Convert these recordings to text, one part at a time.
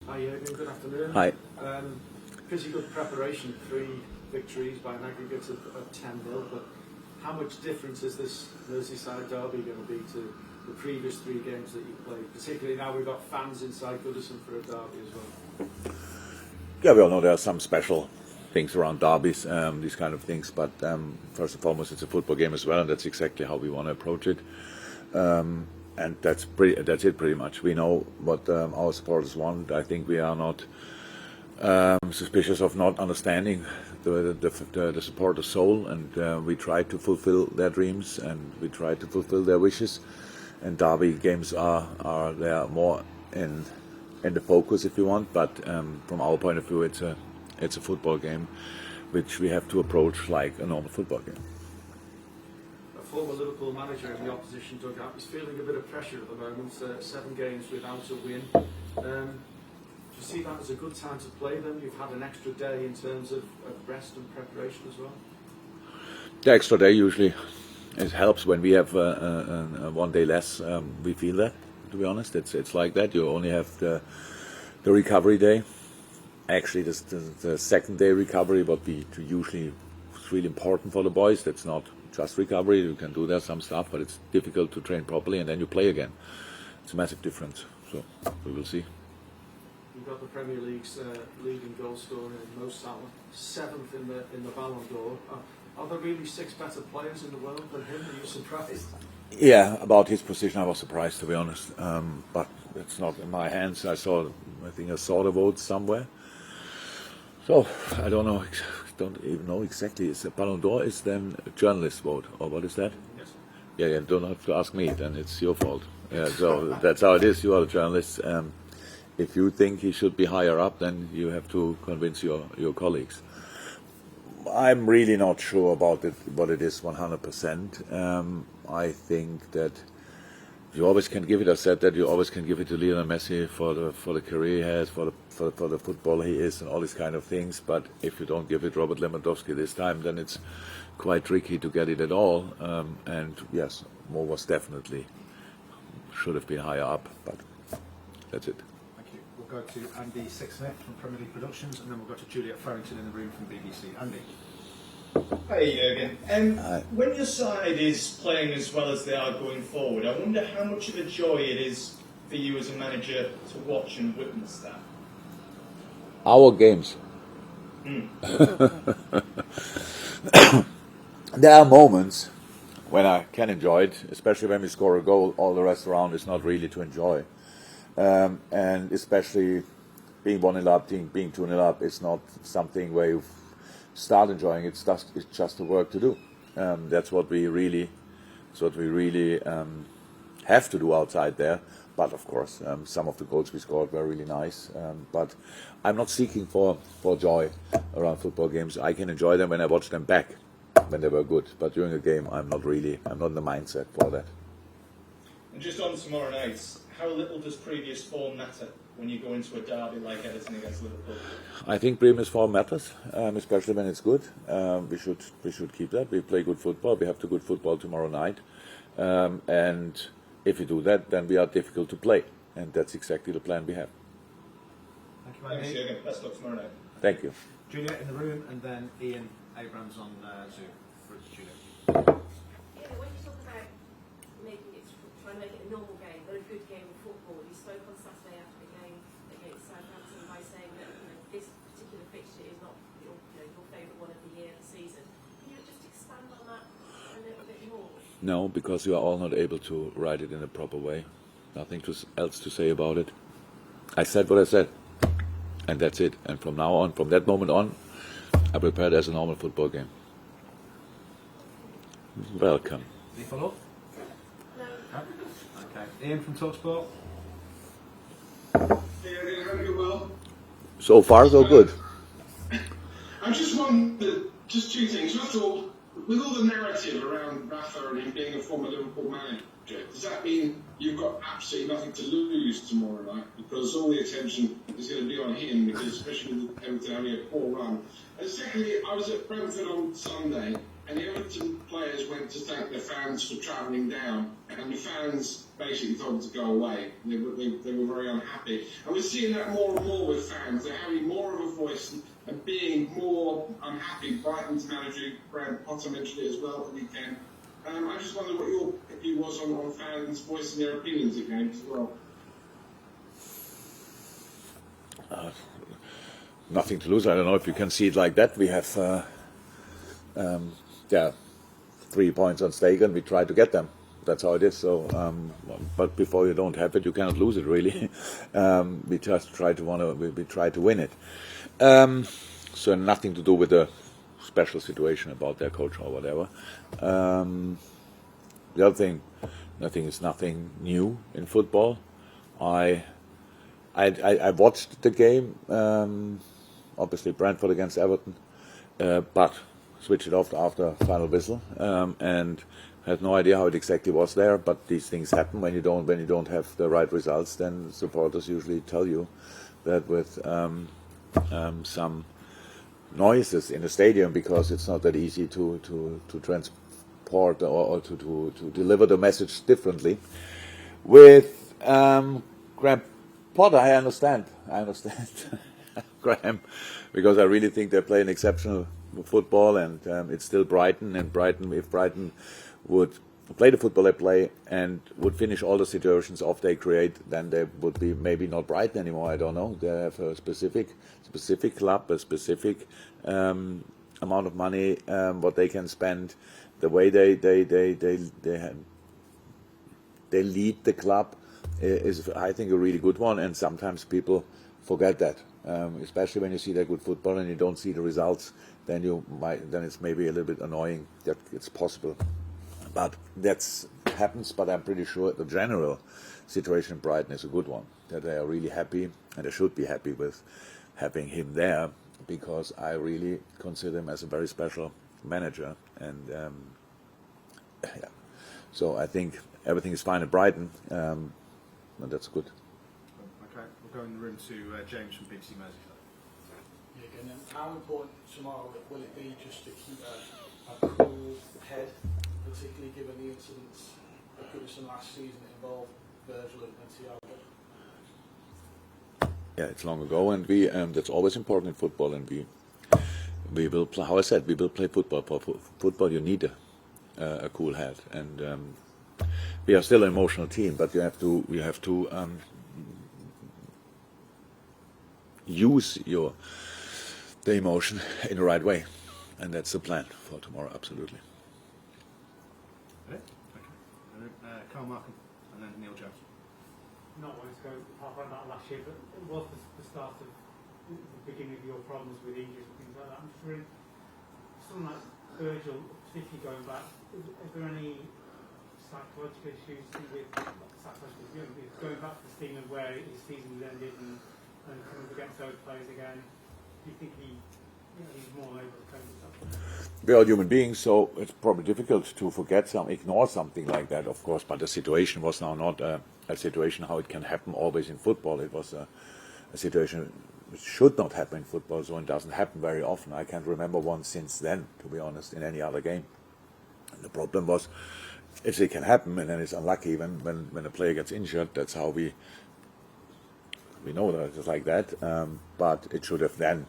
Hi Jurgen, good afternoon. Hi. Pretty good preparation, 3 victories by an aggregate of 10-0, but how much difference is this Merseyside derby going to be to the previous 3 games that you played? Particularly now we've got fans inside Goodison for a derby as well. Yeah, we all know there are some special things around derbies, these kind of things, but first and foremost it's a football game as well, and that's exactly how we want to approach it. And that's it pretty much. We know what our supporters want. I think we are not suspicious of not understanding the supporters' soul, and we try to fulfill their dreams and we try to fulfill their wishes. And derby games are there more in the focus, if you want. But from our point of view, it's a football game, which we have to approach like a normal football game. A former Liverpool manager in the opposition dugout is feeling a bit of pressure at the moment. 7 games without a win. Do you see that as a good time to play them? You've had an extra day in terms of rest and preparation as well? The extra day usually it helps when we have one day less. We feel that, to be honest. It's like that. You only have the recovery day. Actually, the second day recovery, but usually it's really important for the boys. That's not just recovery. You can do there some stuff, but it's difficult to train properly, and then you play again. It's a massive difference. So we will see. You've got the Premier League's leading goal scorer in Mo Salah, 7th in the Ballon d'Or. Are there really 6 better players in the world than him? Are you surprised? Yeah, about his position I was surprised, to be honest. But it's not in my hands. I think I saw the votes somewhere. So I don't even know exactly. It's a Ballon d'Or is then a journalist vote, or what is that? Yes. Yeah, don't have to ask me, then it's your fault. Yeah, so that's how it is. You are the journalist. If you think he should be higher up, then you have to convince your colleagues. I'm really not sure about what it is 100%. I think that you always can give it. I said that you always can give it to Lionel Messi for the career he has, for the football he is, and all these kind of things. But if you don't give it Robert Lewandowski this time, then it's quite tricky to get it at all. And yes, Mo was definitely should have been higher up, but that's it. We'll go to Andy Sixsmith from Premier League Productions, and then we'll go to Juliet Farrington in the room from BBC. Andy. Hi Jurgen. Hi. When your side is playing as well as they are going forward, I wonder how much of a joy it is for you as a manager to watch and witness that. Our games. There are moments when I can enjoy it, especially when we score a goal. All the rest around is not really to enjoy. And especially being 1-0 up, being 2-0 up, it's not something where you start enjoying it. It's just the work to do. That's what we really have to do outside there. But of course, some of the goals we scored were really nice. But I'm not seeking for joy around football games. I can enjoy them when I watch them back, when they were good. But during a game, I'm not in the mindset for that. And just on tomorrow night, how little does previous form matter when you go into a derby like Everton against Liverpool? I think previous form matters, especially when it's good. We should keep that. We play good football. We have to good football tomorrow night, and if we do that, then we are difficult to play, and that's exactly the plan we have. Thank you, Andy. Thanks, Jurgen. Best luck tomorrow night. Thank you. Juliet in the room, and then Ian Abrams on Zoom for Juliet. Yeah, when you talk about trying to make it a normal game, but a good game of football, you spoke on Saturday after the game against Southampton by saying that this particular fixture is not your favourite one of the year, the season. Can you just expand on that a little bit more? No, because you are all not able to write it in a proper way. Nothing else to say about it. I said what I said, and that's it. And from now on, from that moment on, I prepare it as a normal football game. Welcome. Any follow-up? No. Okay. Ian from TalkSport. Yeah, hope you're well. So far, so good. I just wondered, just 2 things. First of all, with all the narrative around Rafa and him being a former Liverpool manager, does that mean you've got absolutely nothing to lose tomorrow night? Because all the attention is going to be on him, because especially with Everton having a poor run. And secondly, I was at Brentford on Sunday, and the Everton players went to thank their fans for travelling down, and the fans basically told them to go away. They were very unhappy. And we're seeing that more and more with fans. They're having more of a voice and being more unhappy. Brighton's manager, Graham Potter, mentioned it as well at the weekend. I just wonder what your view was on fans voicing their opinions at games as well. Nothing to lose. I don't know if you can see it like that. We have 3 points on stake, and we try to get them. That's how it is. So, but before you don't have it, you cannot lose it. Really, we just try to we try to win it. So nothing to do with the special situation about their coach or whatever. The other thing, I think it's nothing new in football. I watched the game, obviously Brentford against Everton, but switched it off after final whistle, and had no idea how it exactly was there. But these things happen when you don't have the right results. Then supporters usually tell you that with some noises in the stadium, because it's not that easy to transport or to deliver the message differently. With Graham Potter, I understand Graham, because I really think they play an exceptional football, and it's still Brighton, and if Brighton would play the football they play and would finish all the situations off they create, then they would be maybe not Brighton anymore. I don't know. They have a specific club, a specific amount of money, what they can spend, the way they lead the club is, I think, a really good one. And sometimes people forget that, especially when you see that good football and you don't see the results. Then it's maybe a little bit annoying that it's possible. But that happens. But I'm pretty sure the general situation in Brighton is a good one. That they are really happy, and they should be happy with having him there, because I really consider him as a very special manager. And so I think everything is fine at Brighton, and that's good. Okay, we'll go in the room to James from BBC Merseyside. Yeah, again, how important tomorrow will it be just to keep a cool head, particularly given the incidents at Goodison last season that involved Virgil and Thiago? Yeah, it's long ago, and that's always important in football. And we will play, how I said, we will play football. For football, you need a cool head, and we are still an emotional team, but you have to use the emotion in the right way, and that's the plan for tomorrow. Absolutely. Okay. Carl Markham, and then Neil Jones. Not wanting to go half on that last year, but it was the start of the beginning of your problems with injuries and things like that. I'm just really, someone like Virgil, particularly going back, is there any psychological issues with going back to the theme of where his season was ended and coming up against those players again? Do you think he's more able to cope with that? We are human beings, so it's probably difficult to ignore something like that, of course. But the situation was now not a situation how it can happen always in football. It was a situation which should not happen in football, so it doesn't happen very often. I can't remember one since then, to be honest, in any other game. And the problem was, if it can happen, and then it's unlucky when a player gets injured. That's how we know that it's like that. But it should have then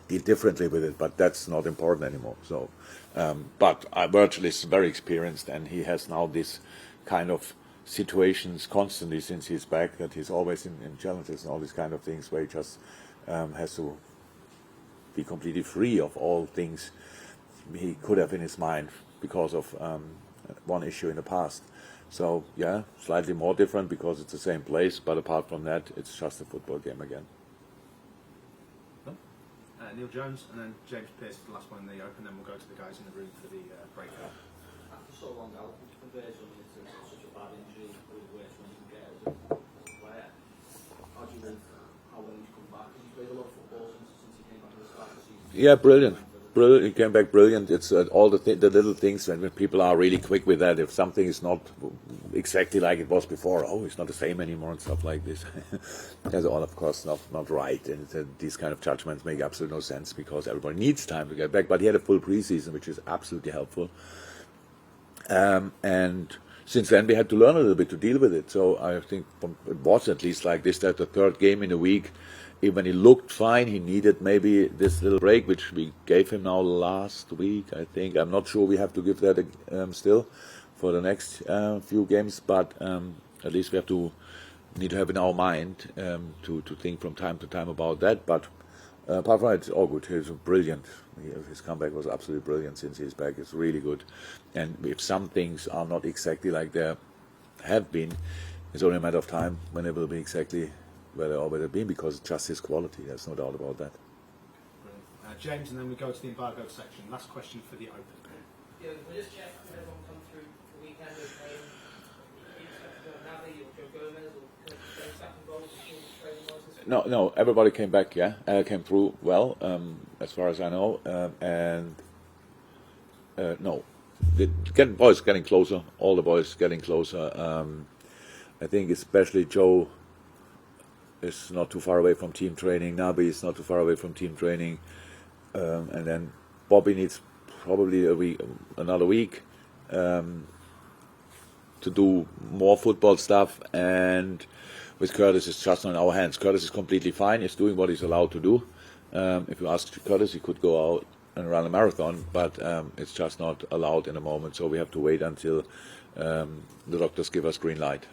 deal differently with it, but that's not important anymore. So, but Virgil is very experienced, and he has now this kind of situations constantly since he's back, that he's always in challenges and all these kind of things where he just has to be completely free of all things he could have in his mind because of one issue in the past. So yeah, slightly more different because it's the same place, but apart from that, it's just a football game again. Neil Jones, and then James Pearce, the last one in the open, then we'll go to the guys in the room for the breakout. After so long out, Virgil is such a bad injury, probably the worst one you can get as a player. How do you think how well he's come back? Has he played a lot of football since he came back at the start of the season? Yeah, brilliant. brilliant. He came back brilliant. It's all the little things when people are really quick with that. If something is not exactly like it was before, oh, it's not the same anymore and stuff like this. That's all, of course, not right. And these kind of judgments make absolutely no sense because everybody needs time to get back. But he had a full preseason, which is absolutely helpful. And since then, we had to learn a little bit to deal with it. So I think it was at least like this, that the third game in a week, even when he looked fine, he needed maybe this little break, which we gave him now last week, I think. I'm not sure we have to give that still for the next few games, but at least we need to have in our mind to think from time to time about that. But apart from that, it's all good. He's brilliant. His comeback was absolutely brilliant since he's back. It's really good. And if some things are not exactly like they have been, it's only a matter of time when they will be exactly where they always have been, because it's just his quality. There's no doubt about that. Brilliant. James, and then we go to the embargoed section. Last question for the Open. Yeah, we'll just check if everyone come through the weekend okay. You expect Navi or Joe Gomez or James Sack involved in training? No, everybody came back, yeah. Came through well, as far as I know. No. Boys getting closer, all the boys getting closer. I think especially Joe is not too far away from team training. Nabi is not too far away from team training. And then Bobby needs probably another week to do more football stuff. And with Curtis, it's just on our hands. Curtis is completely fine. He's doing what he's allowed to do. If you ask Curtis, he could go out and run a marathon, but it's just not allowed in the moment. So we have to wait until the doctors give us green light.